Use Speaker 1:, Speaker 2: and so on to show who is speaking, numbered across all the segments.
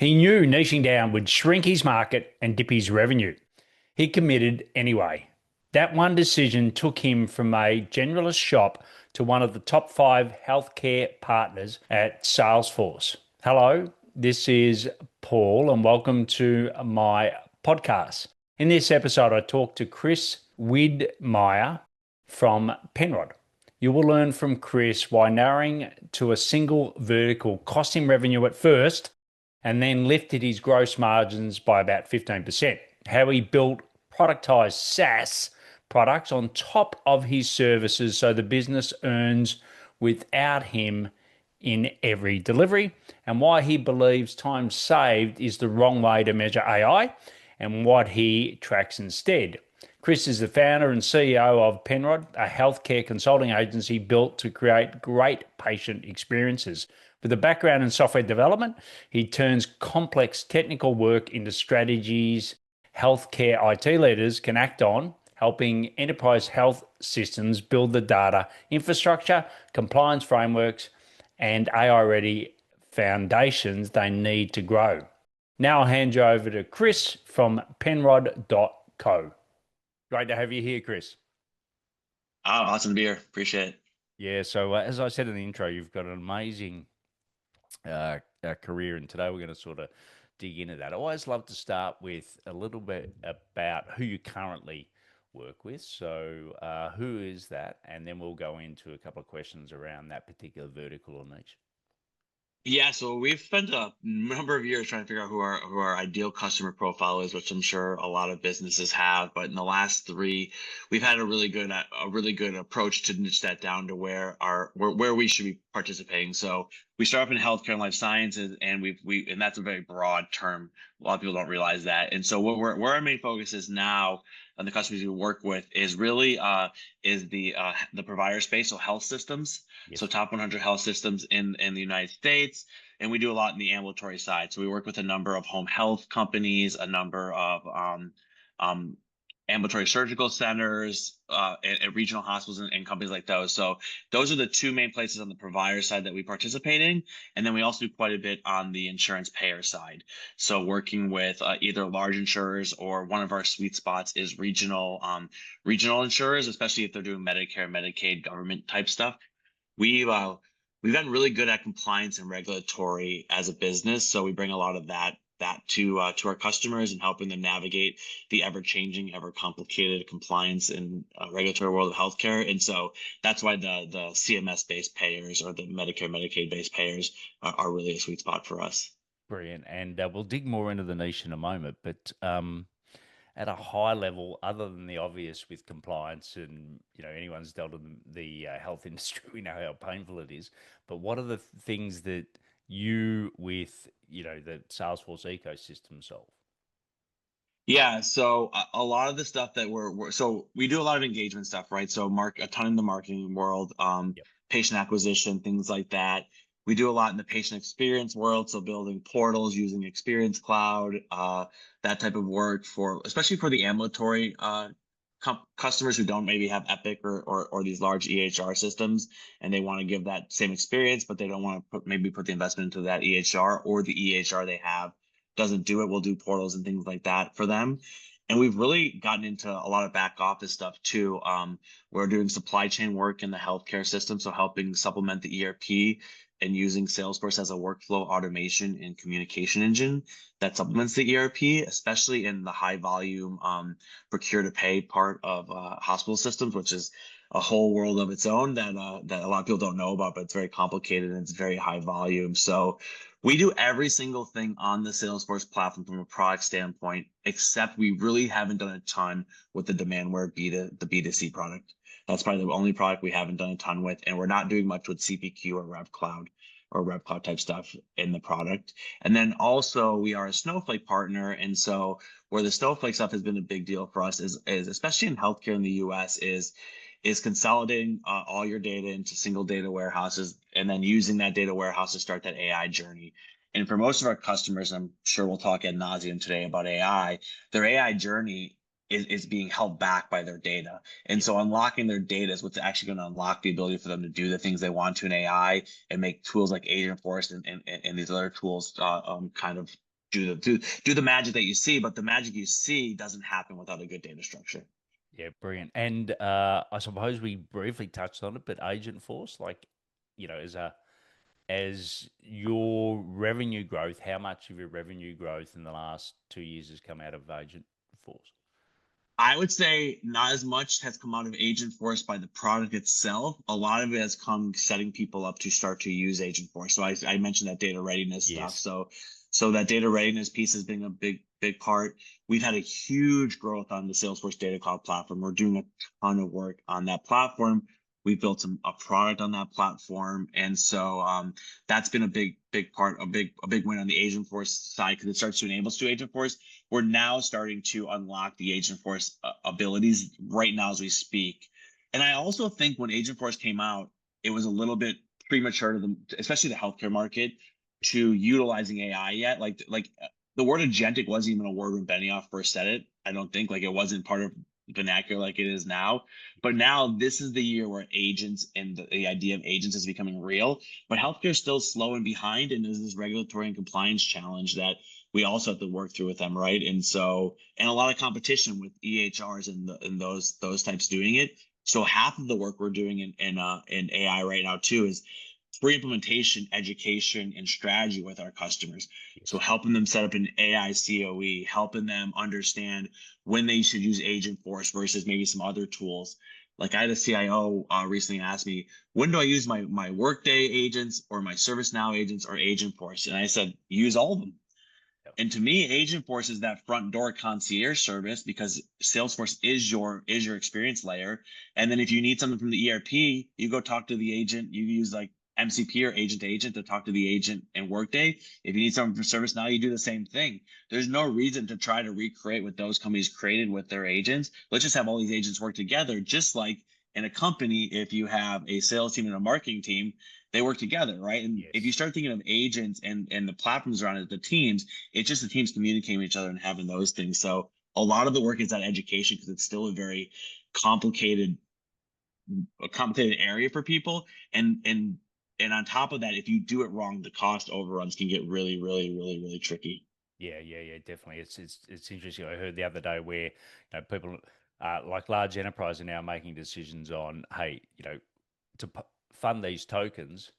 Speaker 1: He knew niching down would shrink his market and dip his revenue. He committed anyway. That one decision took him from a generalist shop to one of the top five healthcare partners at Salesforce. Hello, this is Paul, and welcome to my podcast. In this episode, I talked to Chris Widmyer from Penrod. You will learn from Chris why narrowing to a single vertical cost him revenue at first and then lifted his gross margins by about 15%. How he built productized SaaS products on top of his services so the business earns without him in every delivery, and why he believes time saved is the wrong way to measure AI and what he tracks instead. Chris is the founder and CEO of Penrod, a healthcare consulting agency built to create great patient experiences. With a background in software development, he turns complex technical work into strategies healthcare IT leaders can act on, helping enterprise health systems build the data infrastructure, compliance frameworks, and AI-ready foundations they need to grow. Now I'll hand you over to Chris from penrod.co. Great to have you here, Chris.
Speaker 2: Oh, awesome to be here. Appreciate it.
Speaker 1: Yeah, so as I said in the intro, you've got an amazing career, and today we're going to sort of dig into that. I always love to start with a little bit about who you currently work with. So who is that? And then we'll go into a couple of questions around that particular vertical or niche.
Speaker 2: Yeah, so we've spent a number of years trying to figure out who our ideal customer profile is, which I'm sure a lot of businesses have. But in the last three, we've had a really good approach to niche that down to where we should be participating. So we start up in healthcare and life sciences, and and that's a very broad term. A lot of people don't realize that. And so where our main focus is now on the customers we work with is really is the provider space, so health systems.
Speaker 1: Yes.
Speaker 2: So top 100 health systems in the United States. And we do a lot in the ambulatory side. So we work with a number of home health companies, a number of ambulatory surgical centers, and regional hospitals and companies like those. So those are the two main places on the provider side that we participate in. And then we also do quite a bit on the insurance payer side. So working with either large insurers, or one of our sweet spots is regional insurers, especially if they're doing Medicare, Medicaid, government type stuff. We've gotten really good at compliance and regulatory as a business, so we bring a lot of that to our customers and helping them navigate the ever-changing, ever-complicated compliance and regulatory world of healthcare. And so that's why the CMS-based payers, or the Medicare, Medicaid-based payers, are really a sweet spot for us.
Speaker 1: Brilliant. And we'll dig more into the niche in a moment, but at a high level, other than the obvious with compliance, and anyone's dealt in the health industry, we know how painful it is. But what are the things that you, with the Salesforce ecosystem, solve?
Speaker 2: Yeah, so a lot of the stuff that so we do a lot of engagement stuff, right? So a ton in the marketing world,
Speaker 1: Yep.
Speaker 2: patient acquisition, things like that. We do a lot in the patient experience world, so building portals using Experience Cloud, that type of work especially for the ambulatory customers who don't maybe have Epic or these large EHR systems, and they want to give that same experience, but they don't want to put the investment into that EHR, or the EHR they have doesn't do it. We'll do portals and things like that for them. And we've really gotten into a lot of back office stuff too. We're doing supply chain work in the healthcare system, so helping supplement the ERP and using Salesforce as a workflow automation and communication engine that supplements the ERP, especially in the high volume procure to pay part of hospital systems, which is a whole world of its own that a lot of people don't know about, but it's very complicated and it's very high volume. So we do every single thing on the Salesforce platform from a product standpoint, except we really haven't done a ton with the Demandware the B2C product. That's probably the only product we haven't done a ton with, and we're not doing much with CPQ or RevCloud type stuff in the product. And then also we are a Snowflake partner, and so where the Snowflake stuff has been a big deal for us is especially in healthcare in the US is consolidating all your data into single data warehouses, and then using that data warehouse to start that AI journey. And for most of our customers, I'm sure we'll talk ad nauseum today about AI, their AI journey is being held back by their data. And so unlocking their data is what's actually going to unlock the ability for them to do the things they want to in AI, and make tools like Agentforce and these other tools kind of do the magic that you see, but the magic you see doesn't happen without a good data structure.
Speaker 1: Yeah, brilliant. And I suppose we briefly touched on it, but Agentforce, like, as your revenue growth, how much of your revenue growth in the last 2 years has come out of Agentforce?
Speaker 2: I would say not as much has come out of Agentforce by the product itself. A lot of it has come setting people up to start to use Agentforce. So I mentioned that data readiness stuff.
Speaker 1: Yes.
Speaker 2: So that data readiness piece has been a big part. We've had a huge growth on the Salesforce Data Cloud platform. We're doing a ton of work on that platform. We built a product on that platform, and so that's been a big part, a big win on the Agentforce side, because it starts to enable us to Agentforce. We're now starting to unlock the Agentforce abilities right now as we speak. And I also think when Agentforce came out, it was a little bit premature to them, especially the healthcare market, to utilizing AI yet. Like the word agentic wasn't even a word when Benioff first said it. I don't think, like, it wasn't part of vernacular like it is now. But now this is the year where agents and the idea of agents is becoming real. But healthcare is still slow and behind, and there's this regulatory and compliance challenge that we also have to work through with them, right? And so, and a lot of competition with EHRs and those types doing it. So half of the work we're doing in AI right now too is pre-implementation, education, and strategy with our customers. So
Speaker 1: Yes.
Speaker 2: helping them set up an AI COE, helping them understand when they should use Agentforce versus maybe some other tools. Like, I had a CIO recently ask me, when do I use my Workday agents or my ServiceNow agents or Agentforce? And I said, use all of them.
Speaker 1: Yep.
Speaker 2: And to me, Agentforce is that front door concierge service, because Salesforce is your experience layer. And then if you need something from the ERP, you go talk to the agent. You use like MCP or agent to agent to talk to the agent in Workday. If you need something for ServiceNow, you do the same thing. There's no reason to try to recreate what those companies created with their agents. Let's just have all these agents work together, just like in a company. If you have a sales team and a marketing team, they work together, right? And if you
Speaker 1: Yes.
Speaker 2: start thinking of agents and the platforms around it, the teams, it's just the teams communicating with each other and having those things. So a lot of the work is that education, because it's still a very complicated, complicated area for people. And on top of that, if you do it wrong, the cost overruns can get really tricky.
Speaker 1: Yeah, definitely. It's interesting. I heard the other day where people like large enterprise are now making decisions on, hey, to fund these tokens,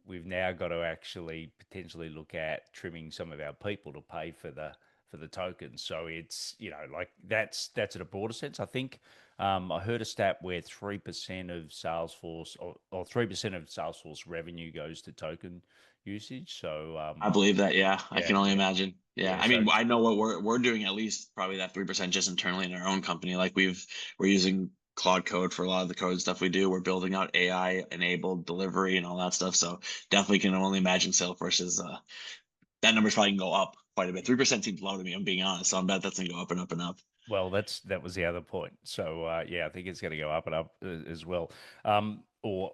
Speaker 1: we've now got to actually potentially look at trimming some of our people to pay for the tokens. So it's like that's at a broader sense. I think I heard a stat where 3% of Salesforce or 3% of Salesforce revenue goes to token usage. So
Speaker 2: I believe that. Yeah, I
Speaker 1: yeah,
Speaker 2: can only
Speaker 1: yeah,
Speaker 2: imagine. Yeah,
Speaker 1: yeah.
Speaker 2: I
Speaker 1: So
Speaker 2: mean, I know what we're doing, at least probably that 3% just internally in our own company. Like, we're using Claude Code for a lot of the code stuff we do. We're building out AI enabled delivery and all that stuff. So definitely can only imagine Salesforce is that number's probably can go up quite a bit. 3% seems low to me, I'm being honest. So I bet that's gonna go up and up and up.
Speaker 1: well, that was the other point. So yeah, I think it's going to go up and up as well. Or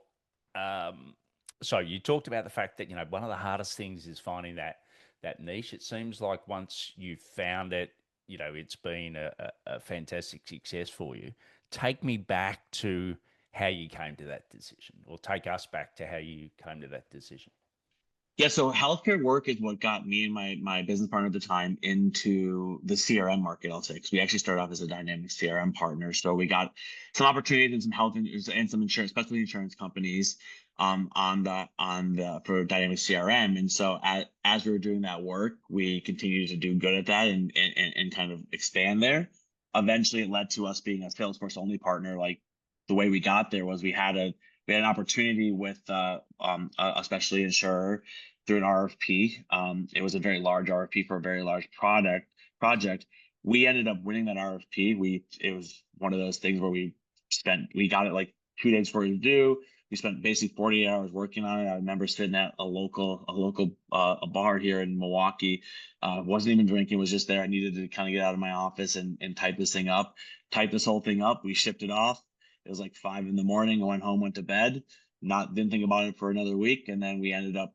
Speaker 1: so you talked about the fact that one of the hardest things is finding that niche. It seems like once you found it, it's been a fantastic success for you. Take me back to how you came to that decision, or take us back to how you came to that decision.
Speaker 2: Yeah, so healthcare work is what got me and my business partner at the time into the CRM market, I'll say, because we actually started off as a dynamic CRM partner. So we got some opportunities in some health and some insurance, especially insurance companies, on the for dynamic CRM. And so as we were doing that work, we continued to do good at that and kind of expand there. Eventually, it led to us being a Salesforce only partner. Like, the way we got there was we had an opportunity with a specialty insurer through an RFP. It was a very large RFP for a very large project. We ended up winning that RFP. It was one of those things where we got it like 2 days before it was due. We spent basically 48 hours working on it. I remember sitting at a local a bar here in Milwaukee. Wasn't even drinking, was just there. I needed to kind of get out of my office and type this thing up, type this whole thing up. We shipped it off. It was like 5 in the morning. I went home, went to bed, didn't think about it for another week. And then we ended up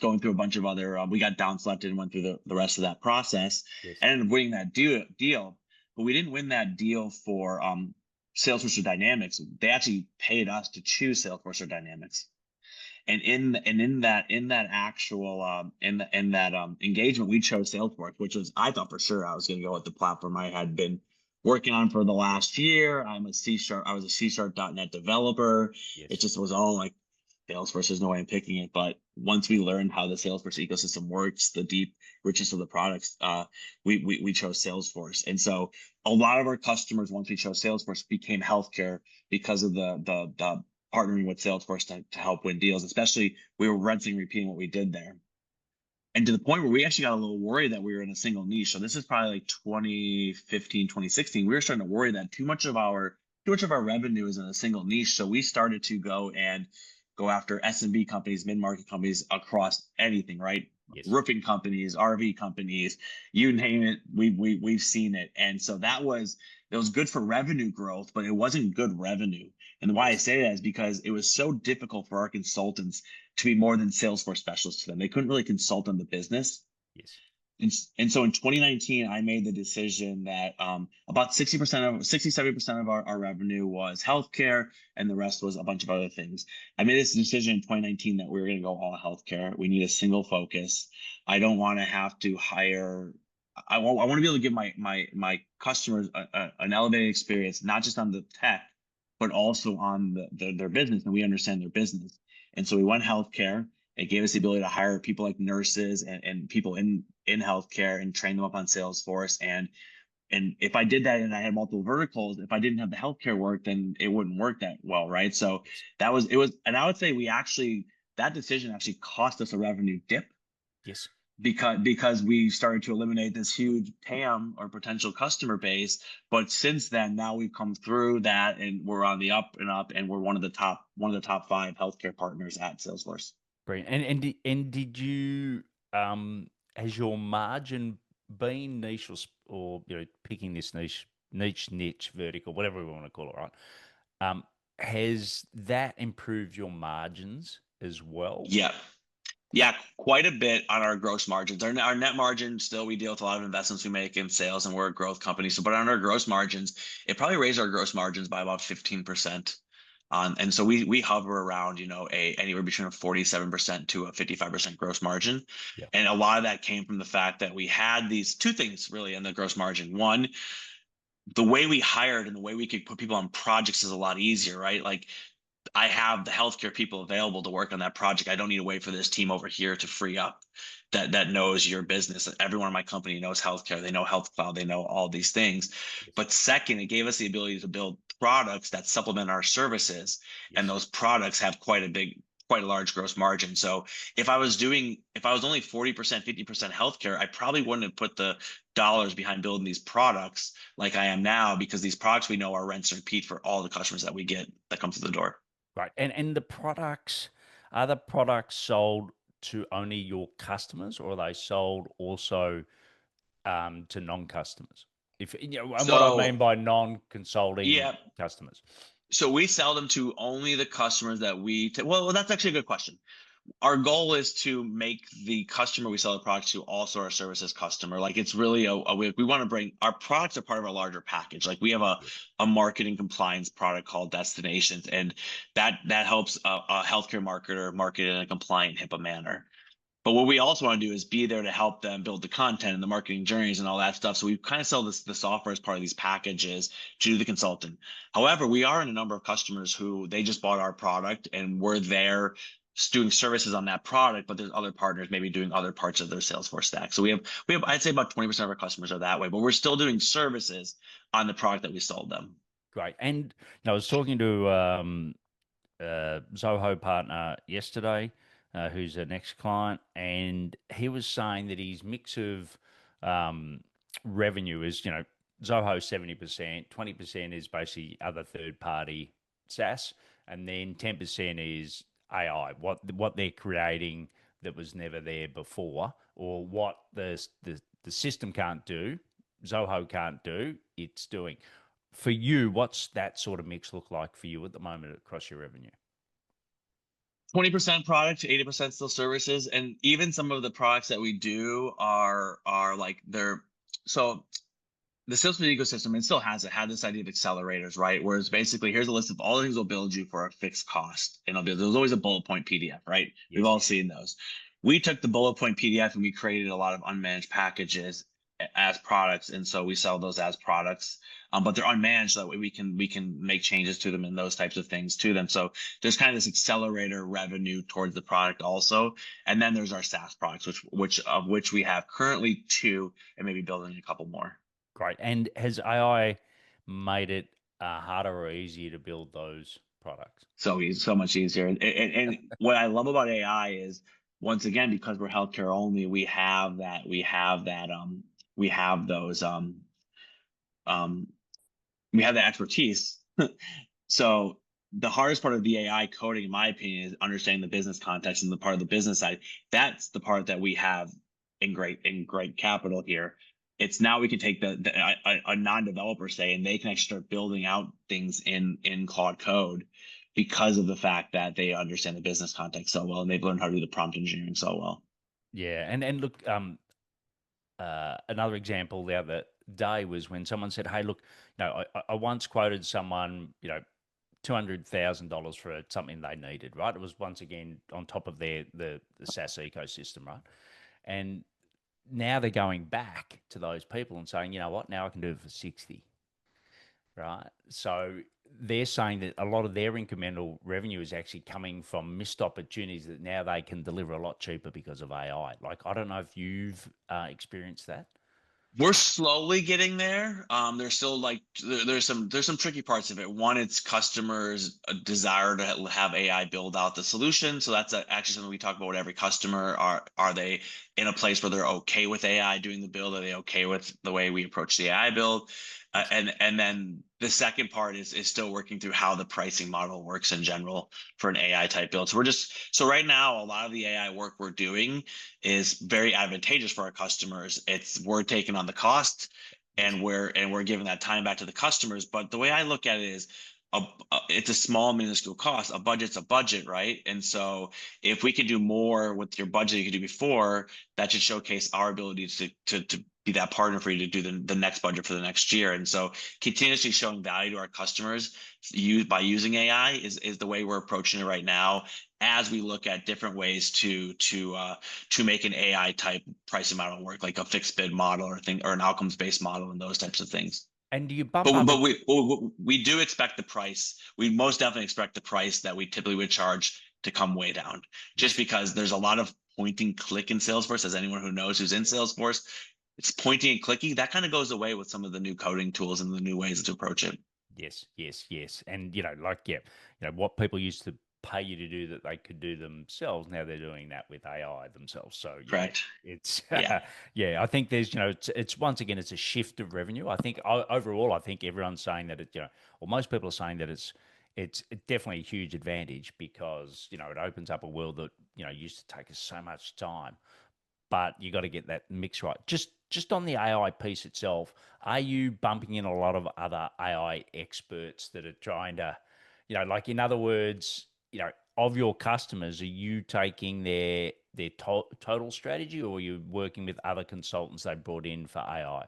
Speaker 2: going through a bunch of other, we got down selected and went through the rest of that process
Speaker 1: Yes.
Speaker 2: and ended up winning that deal. But we didn't win that deal for Salesforce or Dynamics. They actually paid us to choose Salesforce or Dynamics. And in that actual engagement, we chose Salesforce, which was, I thought for sure I was going to go with the platform I had been working on for the last year. I was a C#.net developer. It
Speaker 1: Yes.
Speaker 2: just was all like Salesforce. There's no way I'm picking it. But once we learned how the Salesforce ecosystem works, the deep richness of the products, we chose Salesforce. And so a lot of our customers, once we chose Salesforce, became healthcare because of the partnering with Salesforce to help win deals. Especially, we were rinsing and repeating what we did there. And to the point where we actually got a little worried that we were in a single niche. So this is probably like 2015, 2016. We were starting to worry that too much of our revenue is in a single niche. So we started to go after SMB companies, mid-market companies across anything, right?
Speaker 1: Yes.
Speaker 2: Roofing companies, RV companies, you name it, we've seen it. And so it was good for revenue growth, but it wasn't good revenue. And why I say that is because it was so difficult for our consultants to be more than Salesforce specialists to them. They couldn't really consult on the business.
Speaker 1: Yes.
Speaker 2: And so in 2019, I made the decision that about 70% of our revenue was healthcare, and the rest was a bunch of other things. I made this decision in 2019 that we were going to go all healthcare. We need a single focus. I don't want to have to hire. I want to be able to give my customers an elevated experience, not just on the tech, but also on their business, and we understand their business. And so we went healthcare. It gave us the ability to hire people like nurses and people in healthcare and train them up on Salesforce. And if I did that and I had multiple verticals, if I didn't have the healthcare work, then it wouldn't work that well, right? So it was, and I would say that decision actually cost us a revenue dip.
Speaker 1: Yes.
Speaker 2: Because we started to eliminate this huge TAM or potential customer base. But since then, now we've come through that and we're on the up and up, and we're one of the top 5 healthcare partners at Salesforce.
Speaker 1: Brilliant. And did you has your margin been niche or picking this niche vertical, whatever we want to call it, right? Has that improved your margins as well?
Speaker 2: Yeah, quite a bit on our gross margins. Our net margin, still, we deal with a lot of investments we make in sales, and we're a growth company. So, but on our gross margins, it probably raised our gross margins by about 15%. And so we hover around, anywhere between a 47% to a 55% gross margin.
Speaker 1: Yeah.
Speaker 2: And a lot of that came from the fact that we had these two things really in the gross margin. One, the way we hired and the way we could put people on projects is a lot easier, right? Like, I have the healthcare people available to work on that project. I don't need to wait for this team over here to free up that knows your business. Everyone in my company knows healthcare. They know Health Cloud. They know all these things.
Speaker 1: Yes.
Speaker 2: But second, it gave us the ability to build products that supplement our services.
Speaker 1: Yes.
Speaker 2: And those products have quite a large gross margin. So if I was only 40%, 50% healthcare, I probably wouldn't have put the dollars behind building these products like I am now, because these products we know are rinse and repeat for all the customers that we get that come through the door.
Speaker 1: Right. And the products, are the products sold to only your customers, or are they sold also to non-customers? And what I mean by non-consulting
Speaker 2: Yeah.
Speaker 1: customers.
Speaker 2: So we sell them to only the customers that well, that's actually a good question. Our goal is to make the customer we sell the product to also our services customer. Like, it's really we want to bring our products are part of a larger package. Like, we have a marketing compliance product called Destinations, and that helps a healthcare marketer market in a compliant HIPAA manner. But what we also want to do is be there to help them build the content and the marketing journeys and all that stuff. So we kind of sell the software as part of these packages to the consultant. However, we are in a number of customers who they just bought our product and we're there doing services on that product, but there's other partners maybe doing other parts of their Salesforce stack. So we have I'd say about 20% of our customers are that way, but we're still doing services on the product that we sold them.
Speaker 1: Great. And I was talking to Zoho partner yesterday, who's an ex-client, and he was saying that his mix of revenue is, Zoho 70%, 20% is basically other third-party SaaS, and then 10% is AI, what they're creating that was never there before, or what the system can't do, Zoho can't do, it's doing. For you, what's that sort of mix look like for you at the moment across your revenue?
Speaker 2: 20% product, 80% still services. And even some of the products that we do are like so the Salesforce ecosystem, it still has it had this idea of accelerators, right? Whereas basically, here's a list of all the things we'll build you for a fixed cost, and there's always a bullet point PDF, right? We've
Speaker 1: Yes.
Speaker 2: all seen those. We took the bullet point PDF and we created a lot of unmanaged packages as products, and so we sell those as products. But they're unmanaged, so that way we can make changes to them and those types of things to them. So there's kind of this accelerator revenue towards the product also, and then there's our SaaS products, which we have currently two, and maybe building a couple more.
Speaker 1: Great. And has AI made it harder or easier to build those products?
Speaker 2: So easy, so much easier. And what I love about AI is, once again, because we're healthcare only, we have those um we have the expertise. So the hardest part of the AI coding, in my opinion, is understanding the business context and the part of the business side. That's the part that we have in great capital here. It's now we can take a non-developer, say, and they can actually start building out things in Claude Code because of the fact that they understand the business context so well and they've learned how to do the prompt engineering so well.
Speaker 1: Yeah. And look, another example the other day was when someone said, "Hey, look, I once quoted someone, $200,000 for something they needed, right? It was once again on top of the SaaS ecosystem, right? And now they're going back to those people and saying, you know what, now I can do it for 60, right? So they're saying that a lot of their incremental revenue is actually coming from missed opportunities that now they can deliver a lot cheaper because of AI. Like, I don't know if you've experienced that.
Speaker 2: We're slowly getting there. There's still like there's some tricky parts of it. One, it's customers' desire to have AI build out the solution. So that's actually something we talk about with every customer. Are they in a place where they're okay with AI doing the build? Are they okay with the way we approach the AI build?
Speaker 1: Yes.
Speaker 2: And then the second part is still working through how the pricing model works in general for an AI type build. So right now, a lot of the AI work we're doing is very advantageous for our customers. We're taking on the cost,
Speaker 1: Yes.
Speaker 2: and we're giving that time back to the customers. But the way I look at it is, it's a small minuscule cost. A budget's a budget, right? And so if we can do more with your budget you could do before, that should showcase our ability to be that partner for you to do the next budget for the next year. And so continuously showing value to our customers by using AI is the way we're approaching it right now, as we look at different ways to make an AI type pricing model work, like a fixed bid model or an outcomes based model and those types of things.
Speaker 1: And do you bump
Speaker 2: But
Speaker 1: up?
Speaker 2: but we do expect the price. We most definitely expect the price that we typically would charge to come way down, just
Speaker 1: Yes.
Speaker 2: because there's a lot of point and click in Salesforce. As anyone who knows who's in Salesforce, it's pointing and clicking. That kind of goes away with some of the new coding tools and the new ways to approach it.
Speaker 1: Yes, yes, yes. And like, yeah, what people used to pay you to do that they could do themselves, now they're doing that with AI themselves. So yeah,
Speaker 2: Correct.
Speaker 1: it's
Speaker 2: Yeah.
Speaker 1: yeah, I think there's, it's once again it's a shift of revenue. I think overall, I think everyone's saying that or most people are saying that it's definitely a huge advantage because, it opens up a world that, used to take us so much time, but you got to get that mix right. Just on the AI piece itself, are you bumping in a lot of other AI experts that are trying to, like in other words, of your customers, are you taking their total strategy, or are you working with other consultants they brought in for AI?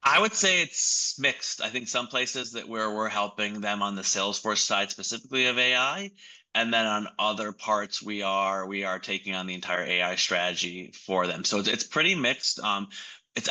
Speaker 2: I would say it's mixed. I think some places that where we're helping them on the Salesforce side specifically of AI, and then on other parts we are taking on the entire AI strategy for them. So it's pretty mixed. I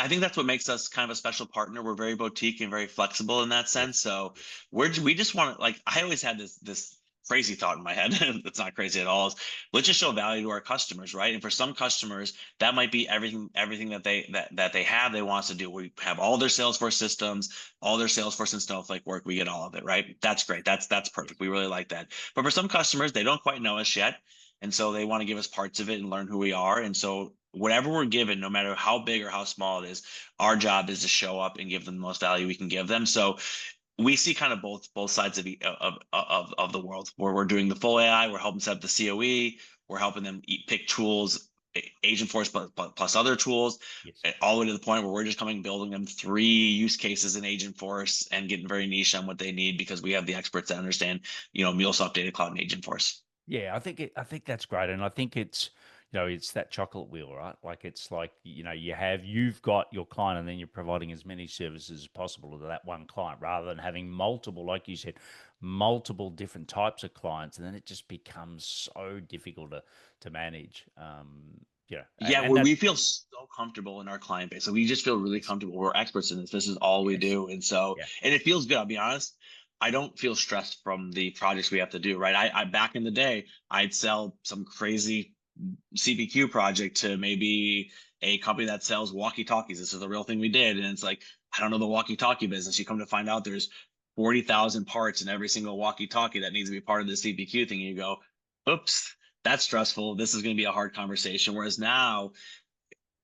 Speaker 2: think that's what makes us kind of a special partner. We're very boutique and very flexible in that sense.
Speaker 1: Yes.
Speaker 2: So
Speaker 1: Yes.
Speaker 2: we just want to, like, I always had this crazy thought in my head. It's not crazy at all. Let's just show value to our customers, right? And for some customers, that might be everything that they have they want us to do. We have all their Salesforce systems, all their Salesforce and Snowflake work. We get all of it, right? That's great. That's
Speaker 1: Yes.
Speaker 2: perfect. We really like that. But for some customers, they don't quite know us yet, and so they want to give us parts of it and learn who we are. And so whatever we're given, no matter how big or how small it is, our job is to show up and give them the most value we can give them. So we see kind of both sides of the world, where we're doing the full AI, we're helping set up the COE, we're helping them pick tools, Agentforce plus other tools,
Speaker 1: Yes.
Speaker 2: all the way to the point where we're just coming building them 3 use cases in Agentforce and getting very niche on what they need, because we have the experts that understand, MuleSoft Data Cloud and Agentforce.
Speaker 1: Yeah, I think that's great, and I think it's it's that chocolate wheel, right? Like it's like, you've got your client and then you're providing as many services as possible to that one client rather than having multiple, like you said, multiple different types of clients. And then it just becomes so difficult to manage.
Speaker 2: Yeah,
Speaker 1: And
Speaker 2: where
Speaker 1: that,
Speaker 2: we feel so comfortable in our client base. So we just feel really
Speaker 1: yes,
Speaker 2: comfortable. We're experts in this. This is all we
Speaker 1: yes,
Speaker 2: do. And so,
Speaker 1: yeah,
Speaker 2: and it feels good. I'll be honest. I don't feel stressed from the projects we have to do, right? I back in the day, I'd sell some crazy CBQ project to maybe a company that sells walkie-talkies. This is the real thing we did. And it's like, I don't know the walkie-talkie business. You come to find out there's 40,000 parts in every single walkie-talkie that needs to be part of the CBQ thing. And you go, oops, that's stressful. This is going to be a hard conversation. Whereas now,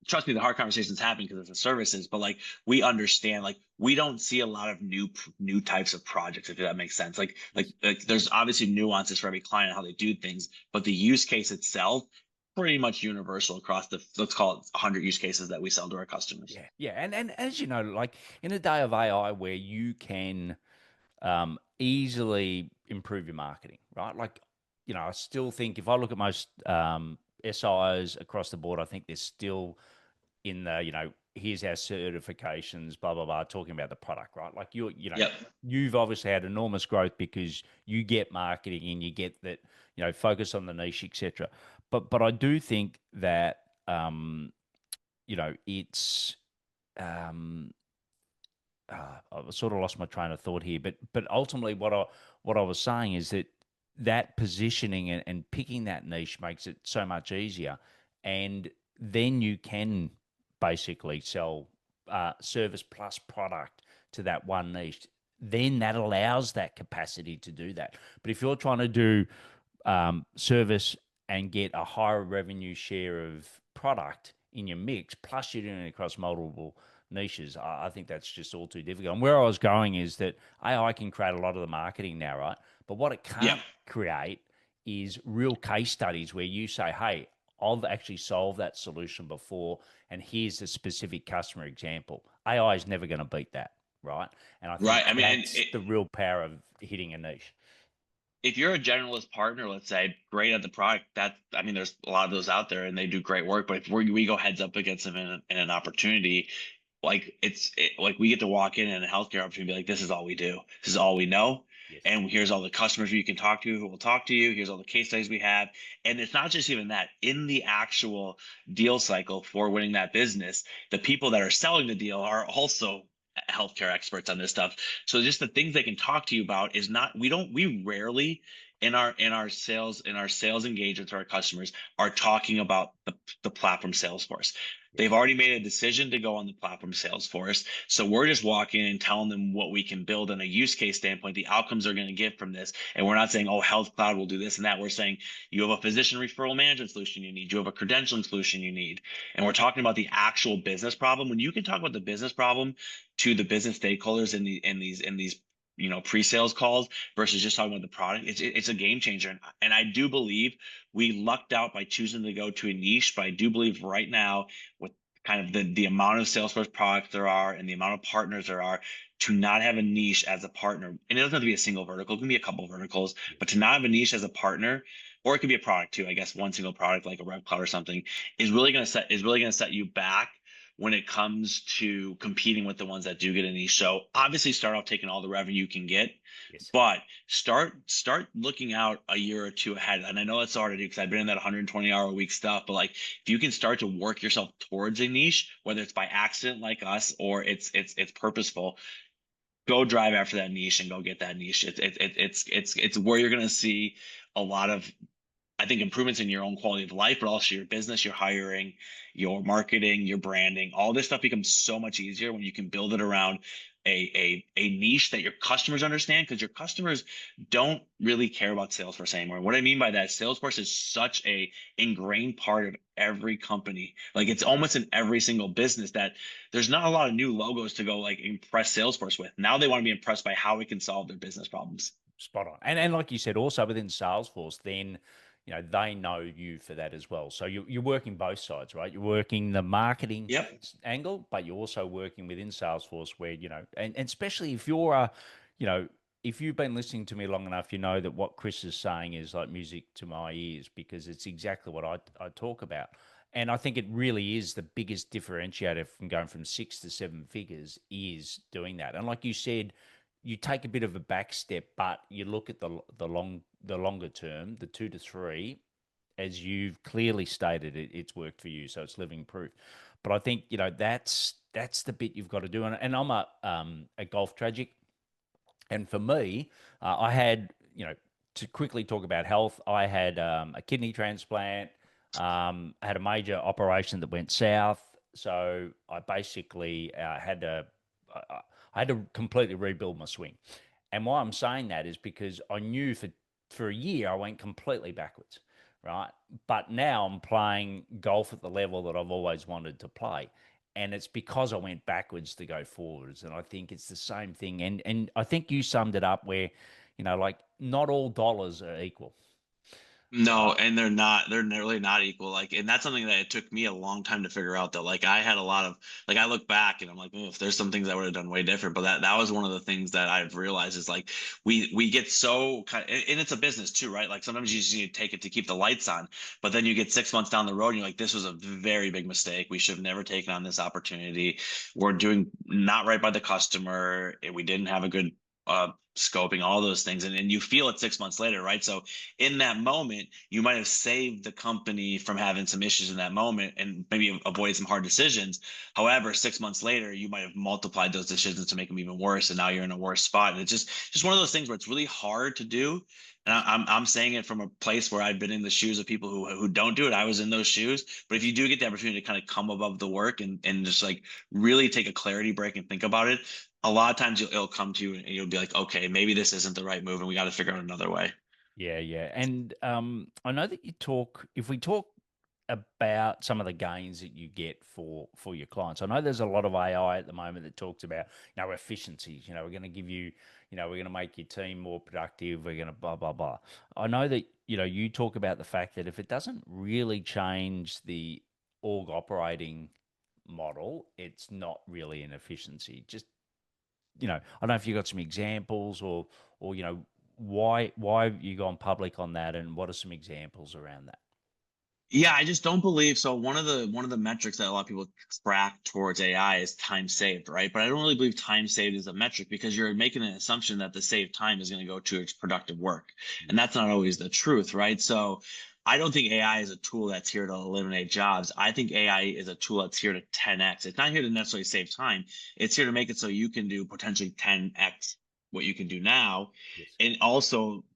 Speaker 2: trust me, the hard conversations happen because it's the services, but like we understand, like we don't see a lot of new types of projects, if that makes sense.
Speaker 1: yes.
Speaker 2: Like there's obviously nuances for every client and how they do things, but the use case itself pretty much universal across the, let's call it 100 use cases that we sell to our customers.
Speaker 1: Yeah, yeah, and as you know, like in a day of AI where you can easily improve your marketing, right? Like, I still think if I look at most SIs across the board, I think they're still in the, here's our certifications, blah blah blah, talking about the product, right? Like
Speaker 2: Yep.
Speaker 1: you've obviously had enormous growth because you get marketing and you get that, focus on the niche, etc. But I do think that it's um, I've sort of lost my train of thought here, but ultimately, what I was saying is that positioning and picking that niche makes it so much easier, and then you can basically sell service plus product to that one niche. Then that allows that capacity to do that. But if you're trying to do service and get a higher revenue share of product in your mix, plus you're doing it across multiple niches, I think that's just all too difficult. And where I was going is that AI can create a lot of the marketing now, right? But what it
Speaker 2: Yep.
Speaker 1: can't create is real case studies where you say, hey, I've actually solved that solution before, and here's a specific customer example. AI is never going to beat that, right? And I think
Speaker 2: Right. I mean,
Speaker 1: that's the real power of hitting a niche.
Speaker 2: if you're a generalist partner, let's say, great at the product, that I mean, there's a lot of those out there and they do great work. But if we go heads up against them in an opportunity, like like we get to walk in a healthcare opportunity and be like, this is all we do. This is all we know.
Speaker 1: Yes.
Speaker 2: And here's all the customers you can talk to who will talk to you. Here's all the case studies we have. And it's not just even that. In the actual deal cycle for winning that business, the people that are selling the deal are also healthcare experts on this stuff. So just the things they can talk to you about is not, we rarely in our sales engagements to our customers are talking about the platform Salesforce. They've
Speaker 1: Yes.
Speaker 2: already made a decision to go on the platform Salesforce. So we're just walking in and telling them what we can build on a use case standpoint, the outcomes they're going to get from this. And we're not saying, oh, Health Cloud will do this and that. We're saying you have a physician referral management solution you need. You have a credentialing solution you need. And we're talking about the actual business problem. When you can talk about the business problem to the business stakeholders in these pre-sales calls versus just talking about the product, it's a game changer. And I do believe we lucked out by choosing to go to a niche, but I do believe right now with kind of the amount of Salesforce products there are and the amount of partners there are, to not have a niche as a partner, and it doesn't have to be a single vertical, it can be a couple of verticals, but to not have a niche as a partner, or it could be a product too, I guess one single product like a Rev Cloud or something, is really going to set you back when it comes to competing with the ones that do get a niche. So obviously start off taking all the revenue you can get,
Speaker 1: Yes.
Speaker 2: but start looking out a year or two ahead. And I know that's hard to do because I've been in that 120-hour a week stuff, but like if you can start to work yourself towards a niche, whether it's by accident like us or it's purposeful, go drive after that niche and go get that niche. It's where you're gonna see a lot of, I think, improvements in your own quality of life, but also your business, your hiring, your marketing, your branding. All this stuff becomes so much easier when you can build it around a niche that your customers understand, because your customers don't really care about Salesforce anymore. What I mean by that, Salesforce is such a ingrained part of every company. Like it's almost in every single business that there's not a lot of new logos to go like impress Salesforce with. Now they want to be impressed by how we can solve their business problems.
Speaker 1: Spot on. And like you said, also within Salesforce, then they know you for that as well. So you're working both sides, right? You're working the marketing
Speaker 2: Yep.
Speaker 1: angle, but you're also working within Salesforce where and especially if you're a, you know, if you've been listening to me long enough, you know that what Chris is saying is like music to my ears because it's exactly what I talk about. And I think it really is the biggest differentiator from going from 6 to 7 figures is doing that. And like you said, you take a bit of a back step, but you look at the longer term, the 2 to 3, as you've clearly stated, it's worked for you, so it's living proof. But I think that's the bit you've got to do. And I'm a golf tragic, and for me, I had, to quickly talk about health, I had a kidney transplant, I had a major operation that went south. So I basically I had to completely rebuild my swing. And why I'm saying that is because I knew for a year I went completely backwards, right? But now I'm playing golf at the level that I've always wanted to play. And it's because I went backwards to go forwards. And I think it's the same thing. And I think you summed it up where, like not all dollars are equal,
Speaker 2: No,
Speaker 1: right?
Speaker 2: and they're really not equal. Like, and that's something that it took me a long time to figure out though. Like I had a lot of like I look back and I'm like, "Oh, if there's some things I would have done way different." But that was one of the things that I've realized is like we get so kind of, and it's a business too, right? Like sometimes you just need to take it to keep the lights on. But then you get 6 months down the road and you're like, this was a very big mistake. We should have never taken on this opportunity. We're doing not right by the customer. We didn't have a good scoping, all those things. And you feel it 6 months later, right? So in that moment, you might have saved the company from having some issues in that moment and maybe avoid some hard decisions. However, 6 months later, you might have multiplied those decisions to make them even worse, and now you're in a worse spot. And it's just one of those things where it's really hard to do. And I'm saying it from a place where I've been in the shoes of people who don't do it. I was in those shoes. But if you do get the opportunity to kind of come above the work and just like really take a clarity break and think about it, a lot of times it'll come to you and you'll be like, okay, maybe this isn't the right move and we got to figure out another way.
Speaker 1: Yeah, yeah. And I know that if we talk about some of the gains that you get for your clients. I know there's a lot of AI at the moment that talks about, efficiencies. We're going to give you, we're going to make your team more productive. We're going to blah, blah, blah. I know that, you talk about the fact that if it doesn't really change the org operating model, it's not really an efficiency. Just, I don't know if you got some examples or, why have you gone public on that and what are some examples around that?
Speaker 2: Yeah, I just don't believe so. One of the metrics that a lot of people track towards AI is time saved, right? But I don't really believe time saved is a metric because you're making an assumption that the saved time is going to go to its productive work. And that's not always the truth, right? So I don't think AI is a tool that's here to eliminate jobs. I think AI is a tool that's here to 10x. It's not here to necessarily save time. It's here to make it so you can do potentially 10x what you can do now.
Speaker 1: Yes.
Speaker 2: And also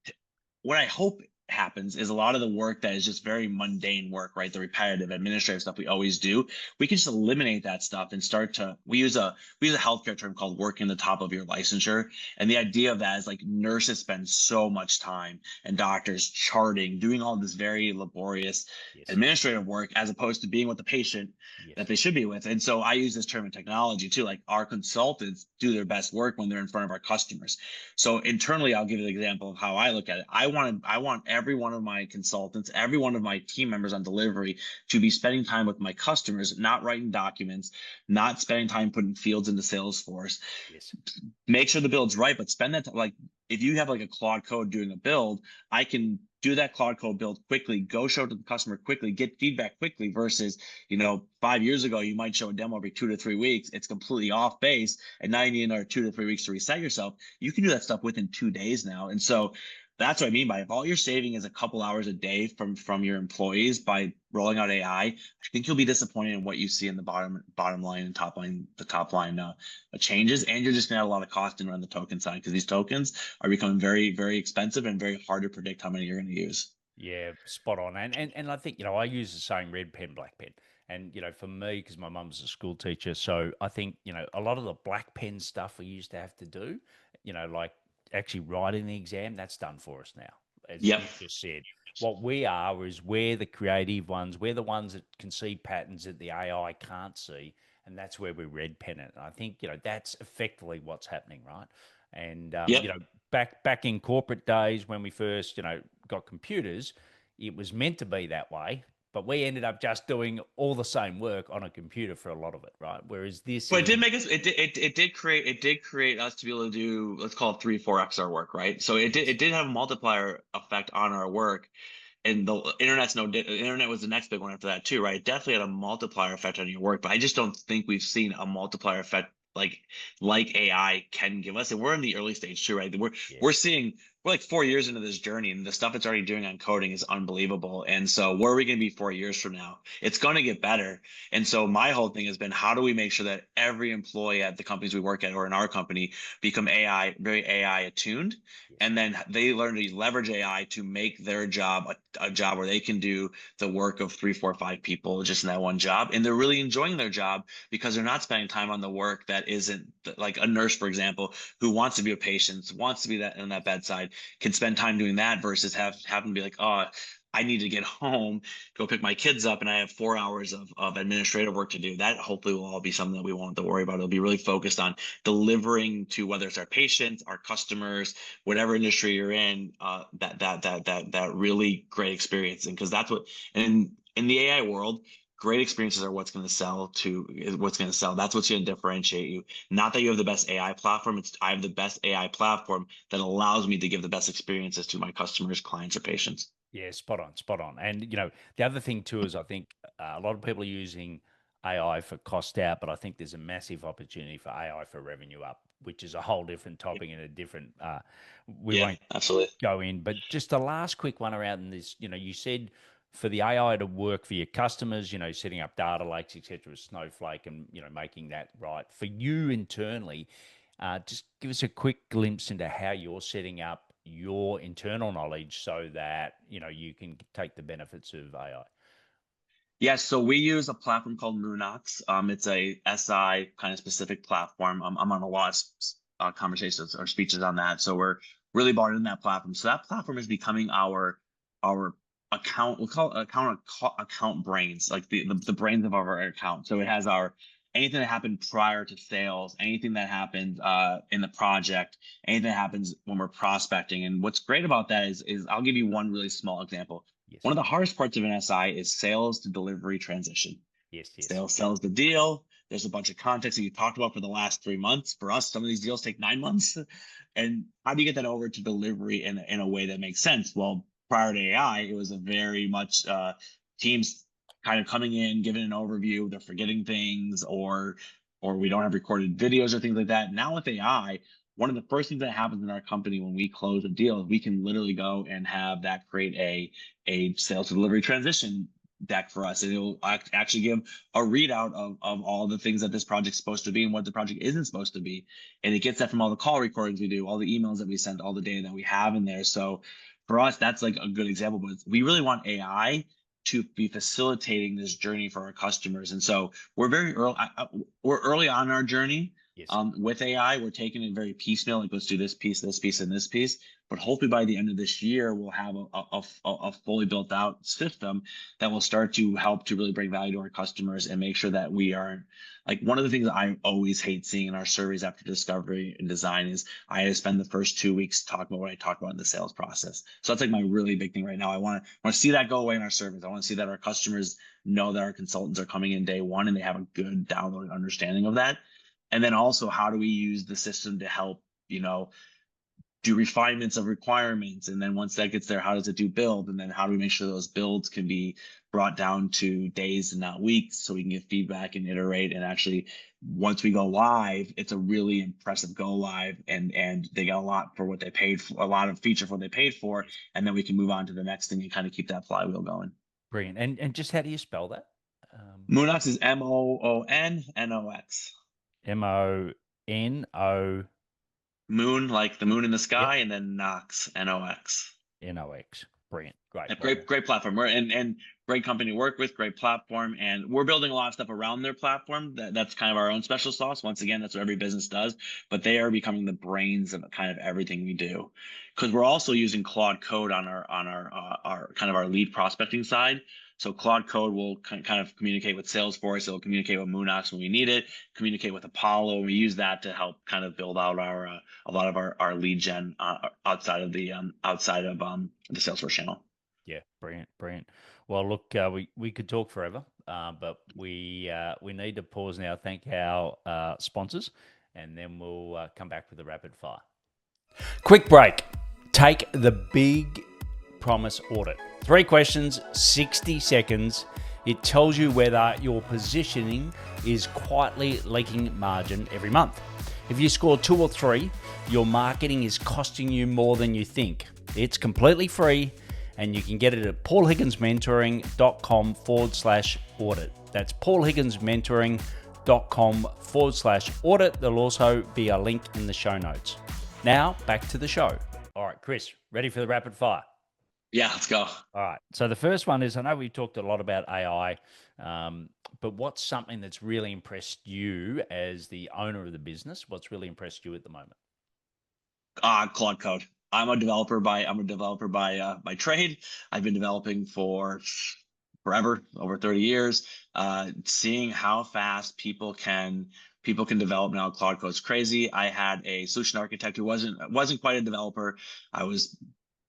Speaker 2: what I hope happens is a lot of the work that is just very mundane work, right? The repetitive administrative stuff we always do. We can just eliminate that stuff and start to we use a healthcare term called working the top of your licensure. And the idea of that is like nurses spend so much time and doctors charting, doing all this very laborious
Speaker 1: Yes.
Speaker 2: administrative work as opposed to being with the patient that
Speaker 1: Yes.
Speaker 2: they should be with. And so I use this term in technology too. Like our consultants do their best work when they're in front of our customers. So internally, I'll give you an example of how I look at it. I want every one of my consultants, every one of my team members on delivery to be spending time with my customers, not writing documents, not spending time putting fields into Salesforce.
Speaker 1: Yes.
Speaker 2: Make sure the build's right, but spend that time, like if you have like a Claude Code doing a build, I can do that Claude Code build quickly, go show it to the customer quickly, get feedback quickly versus, 5 years ago, you might show a demo every 2 to 3 weeks. It's completely off base. And now you need another 2 to 3 weeks to reset yourself. You can do that stuff within 2 days now. And so that's what I mean by if all you're saving is a couple hours a day from your employees by rolling out AI, I think you'll be disappointed in what you see in the bottom line and the top line changes, and you're just gonna have a lot of cost in around the token side because these tokens are becoming very, very expensive and very hard to predict how many you're going to use.
Speaker 1: Yeah, spot on. And I think, I use the saying red pen, black pen. And, for me, because my mum's a school teacher, so I think, a lot of the black pen stuff we used to have to do, like actually writing the exam, that's done for us now, as
Speaker 2: Yep.
Speaker 1: you just said. What we are is we're the creative ones, we're the ones that can see patterns that the AI can't see, and that's where we red pen it. And I think, that's effectively what's happening, right? And
Speaker 2: Yep.
Speaker 1: back in corporate days when we first got computers, it was meant to be that way, but we ended up just doing all the same work on a computer for a lot of it, right? Whereas this
Speaker 2: But it did
Speaker 1: is,
Speaker 2: make us. It did create us to be able to do, let's call it 3-4x our work, right? So it did
Speaker 1: yes,
Speaker 2: it did have a multiplier effect on our work, and the internet was the next big one after that too, right? It definitely had a multiplier effect on your work, but I just don't think we've seen a multiplier effect like AI can give us. And we're in the early stage too, right? We're
Speaker 1: yes,
Speaker 2: seeing we're like 4 years into this journey, and the stuff it's already doing on coding is unbelievable. And so where are we going to be 4 years from now? It's going to get better. And so my whole thing has been, how do we make sure that every employee at the companies we work at or in our company become very AI attuned,
Speaker 1: yes,
Speaker 2: and then they learn to leverage AI to make their job a job where they can do the work of 3, 4, 5 people just in that one job, and they're really enjoying their job because they're not spending time on the work that isn't, like a nurse, for example, who wants to be a patient, wants to be that on that bedside, can spend time doing that versus having to be like, oh, I need to get home, go pick my kids up, and I have 4 hours of administrative work to do. That hopefully will all be something that we won't have to worry about. It'll be really focused on delivering to, whether it's our patients, our customers, whatever industry you're in, that really great experience. And because that's what, and in the AI world, great experiences are what's going to sell to is what's going to sell. That's what's going to differentiate you. Not that you have the best AI platform. It's, I have the best AI platform that allows me to give the best experiences to my customers, clients, or patients.
Speaker 1: yeah, spot on, spot on. And the other thing too is I think a lot of people are using AI for cost out, but I think there's a massive opportunity for AI for revenue up, which is a whole different topic and a different. We
Speaker 2: Yeah,
Speaker 1: won't
Speaker 2: absolutely.
Speaker 1: go in. But just the last quick one around this, you said for the AI to work for your customers, setting up data lakes, etc., with Snowflake and, making that right. For you internally, just give us a quick glimpse into how you're setting up your internal knowledge so that, you can take the benefits of AI.
Speaker 2: Yes, so we use a platform called Moonox. It's a SI kind of specific platform. I'm on a lot of conversations or speeches on that. So we're really bought in that platform. So that platform is becoming our account. We'll call it account brains, like the brains of our account. So it has our anything that happened prior to sales, anything that happened in the project, anything that happens when we're prospecting. And what's great about that is I'll give you one really small example.
Speaker 1: Yes,
Speaker 2: One of the hardest parts of an SI is sales to delivery transition.
Speaker 1: yes, yes.
Speaker 2: Sales sells the deal. There's a bunch of context that you talked about for the last 3 months. For us, some of these deals take 9 months. And how do you get that over to delivery in a way that makes sense? Well, prior to AI, it was a very much teams kind of coming in, giving an overview, they're forgetting things, or we don't have recorded videos or things like that. Now with AI, one of the first things that happens in our company when we close a deal is we can literally go and have that create a sales to delivery transition deck for us, and it'll actually give a readout of all the things that this project's supposed to be and what the project isn't supposed to be. And it gets that from all the call recordings we do, all the emails that we send, all the data that we have in there. So for us, that's like a good example, but we really want AI to be facilitating this journey for our customers. And so we're very early, we're early on in our journey
Speaker 1: Yes.
Speaker 2: with AI. We're taking it very piecemeal, like let's do this piece, and this piece. But hopefully by the end of this year, we'll have a fully built out system that will start to help to really bring value to our customers and make sure that we are, like, one of the things that I always hate seeing in our surveys after discovery and design is I had to spend the first 2 weeks talking about what I talked about in the sales process. So that's like my really big thing right now. I want to see that go away in our surveys. I want to see that our customers know that our consultants are coming in day one and they have a good download understanding of that. And then also, how do we use the system to help, do refinements of requirements? And then once that gets there, how does it do build? And then how do we make sure those builds can be brought down to days and not weeks so we can get feedback and iterate? And actually, once we go live, it's a really impressive go live, and they get a lot for what they paid for, a lot of feature for what they paid for.
Speaker 1: Yes.
Speaker 2: And then we can move on to the next thing and kind of keep that flywheel going.
Speaker 1: Brilliant. And just how do you spell that?
Speaker 2: Moonox is Moononox.
Speaker 1: Mono.
Speaker 2: Moon, like the moon in the
Speaker 1: Yep.
Speaker 2: sky, and then Nox, Nox.
Speaker 1: Nox. Brilliant. Great.
Speaker 2: A
Speaker 1: Well,
Speaker 2: great platform. We're and great company to work with, great platform, and we're building a lot of stuff around their platform. That's kind of our own special sauce. Once again, that's what every business does, but they are becoming the brains of kind of everything we do. Because we're also using Claude Code on our kind of our lead prospecting side. So Claude Code will kind of communicate with Salesforce. It'll communicate with Moonox when we need it, communicate with Apollo. We use that to help kind of build out our a lot of our lead gen outside of the Salesforce channel.
Speaker 1: yeah, brilliant, brilliant. Well, look, we could talk forever, but we need to pause now. Thank our sponsors, and then we'll come back with the rapid fire. Quick break. Take the big promise audit. 3 questions, 60 seconds. It tells you whether your positioning is quietly leaking margin every month. If you score 2 or 3, your marketing is costing you more than you think. It's completely free, and you can get it at paulhigginsmentoring.com/audit. That's paulhigginsmentoring.com/audit. There'll also be a link in the show notes. Now, back to the show. All right, Chris, ready for the rapid fire?
Speaker 2: Yeah, let's go.
Speaker 1: All right. So the first one is, I know we talked a lot about AI, but what's something that's really impressed you as the owner of the business? What's really impressed you at the moment?
Speaker 2: Claude Code. I'm a developer by trade. I've been developing for forever, over 30 years. Seeing how fast people can develop now, Claude Code's crazy. I had a solution architect who wasn't quite a developer. I was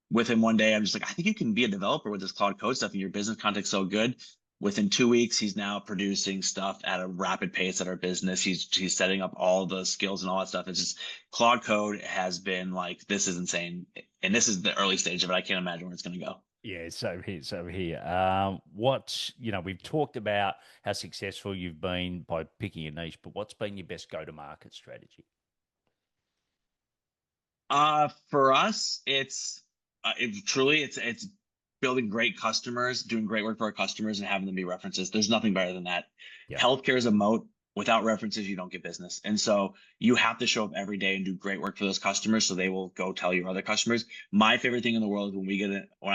Speaker 2: with him one day. I'm just like, I think you can be a developer with this Claude Code stuff, and your business context so good. Within 2 weeks, he's now producing stuff at a rapid pace at our business. He's setting up all the skills and all that stuff. It's just Claude Code has been like, this is insane, and this is the early stage of it. I can't imagine where it's going to go.
Speaker 1: Yeah, so here. We've talked about how successful you've been by picking a niche, but what's been your best go-to-market strategy?
Speaker 2: For us, it's building great customers, doing great work for our customers, and having them be references. There's nothing better than that.
Speaker 1: Yeah.
Speaker 2: Healthcare is a moat. Without references, you don't get business. And so you have to show up every day and do great work for those customers, so they will go tell your other customers. My favorite thing in the world is when I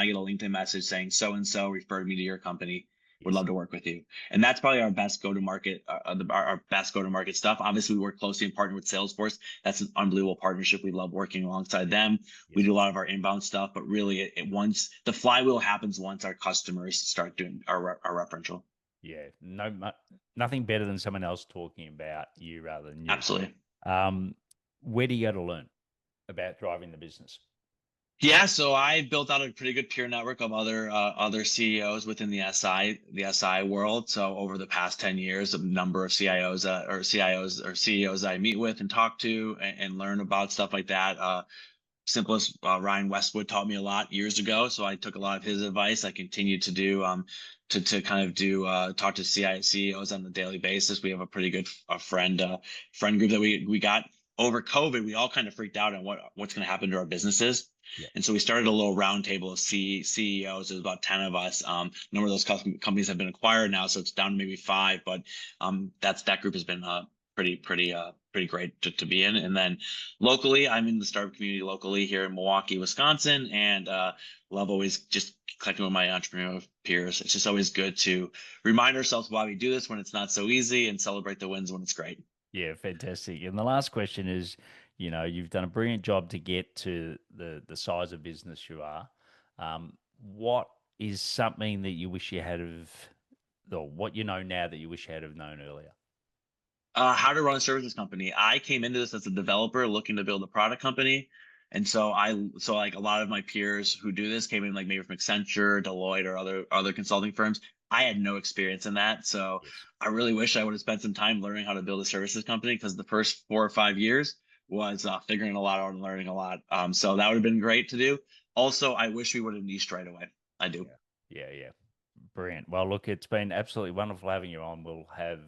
Speaker 2: get a LinkedIn message saying so and so referred me to your company. Would love to work with you. And that's probably our best go-to-market, our best go-to-market stuff. Obviously, we work closely and partner with Salesforce. That's an unbelievable partnership. We love working alongside them. We do a lot of our inbound stuff, but really, once the flywheel happens, once our customers start doing our referential.
Speaker 1: Yeah, nothing better than someone else talking about you rather than you.
Speaker 2: Absolutely.
Speaker 1: Where do you go to learn about driving the business?
Speaker 2: Yeah, so I built out a pretty good peer network of other CEOs within the SI world. So over the past 10 years, a number of CIOs or CEOs I meet with and talk to and learn about stuff like that. Simplest Ryan Westwood taught me a lot years ago, so I took a lot of his advice. I continue to do to kind of do talk to CEOs on a daily basis. We have a pretty good friend group that we got over COVID. We all kind of freaked out on what's going to happen to our businesses. Yeah. And so we started a little roundtable of CEOs. There's about 10 of us. A number of those companies have been acquired now, so it's down to maybe 5. But that group has been pretty great to be in. And then locally, I'm in the startup community locally here in Milwaukee, Wisconsin, and love always just connecting with my entrepreneurial peers. It's just always good to remind ourselves why we do this when it's not so easy, and celebrate the wins when it's great.
Speaker 1: Yeah, fantastic. And the last question is, you've done a brilliant job to get to the size of business you are. What is something that you wish you had or what you know now that you wish you had have known earlier?
Speaker 2: How to run a services company. I came into this as a developer looking to build a product company. And so like a lot of my peers who do this came in like maybe from Accenture, Deloitte, or other consulting firms. I had no experience in that. So yes. I really wish I would have spent some time learning how to build a services company, because the first 4 or 5 years was figuring a lot out and learning a lot. So that would have been great to do. Also, I wish we would have niched right away. I do.
Speaker 1: Yeah. Brilliant. Well, look, it's been absolutely wonderful having you on. We'll have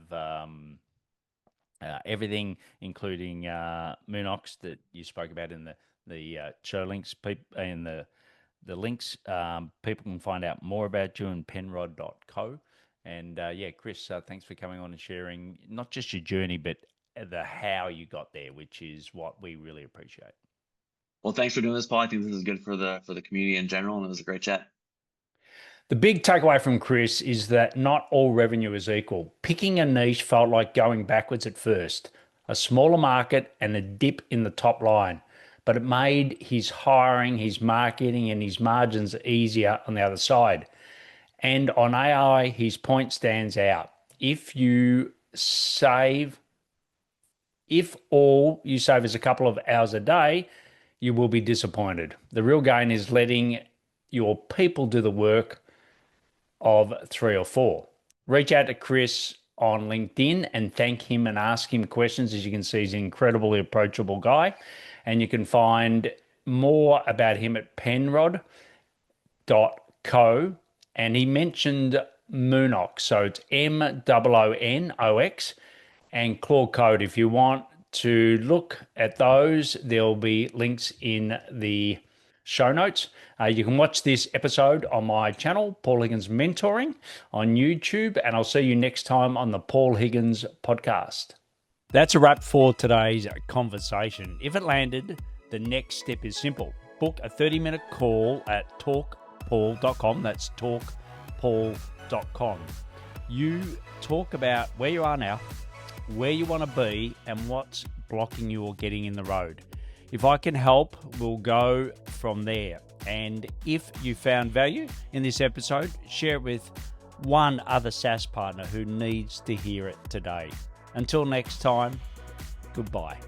Speaker 1: everything, including Moonox that you spoke about in the show links, and the links. People can find out more about you in penrod.co. And Chris, thanks for coming on and sharing not just your journey, but the how you got there, which is what we really appreciate.
Speaker 2: Well, thanks for doing this, Paul. I think this is good for the community in general, and it was a great chat.
Speaker 1: The big takeaway from Chris is that not all revenue is equal. Picking a niche felt like going backwards at first, a smaller market and a dip in the top line, but it made his hiring, his marketing, and his margins easier on the other side. And on AI, his point stands out. If all you save is a couple of hours a day, you will be disappointed. The real gain is letting your people do the work of 3 or 4. Reach out to Chris on LinkedIn and thank him and ask him questions. As you can see, he's an incredibly approachable guy. And you can find more about him at penrod.co. And he mentioned Moonox. So it's MOONOX and Claude Code. If you want to look at those, there'll be links in the show notes. You can watch this episode on my channel, Paul Higgins Mentoring, on YouTube, and I'll see you next time on the Paul Higgins podcast. That's a wrap for today's conversation. If it landed, the next step is simple. Book a 30-minute call at talkpaul.com. That's talkpaul.com. You talk about where you are now, where you want to be, and what's blocking you or getting in the road. If I can help, we'll go from there. And if you found value in this episode, share it with one other SaaS partner who needs to hear it today. Until next time, goodbye.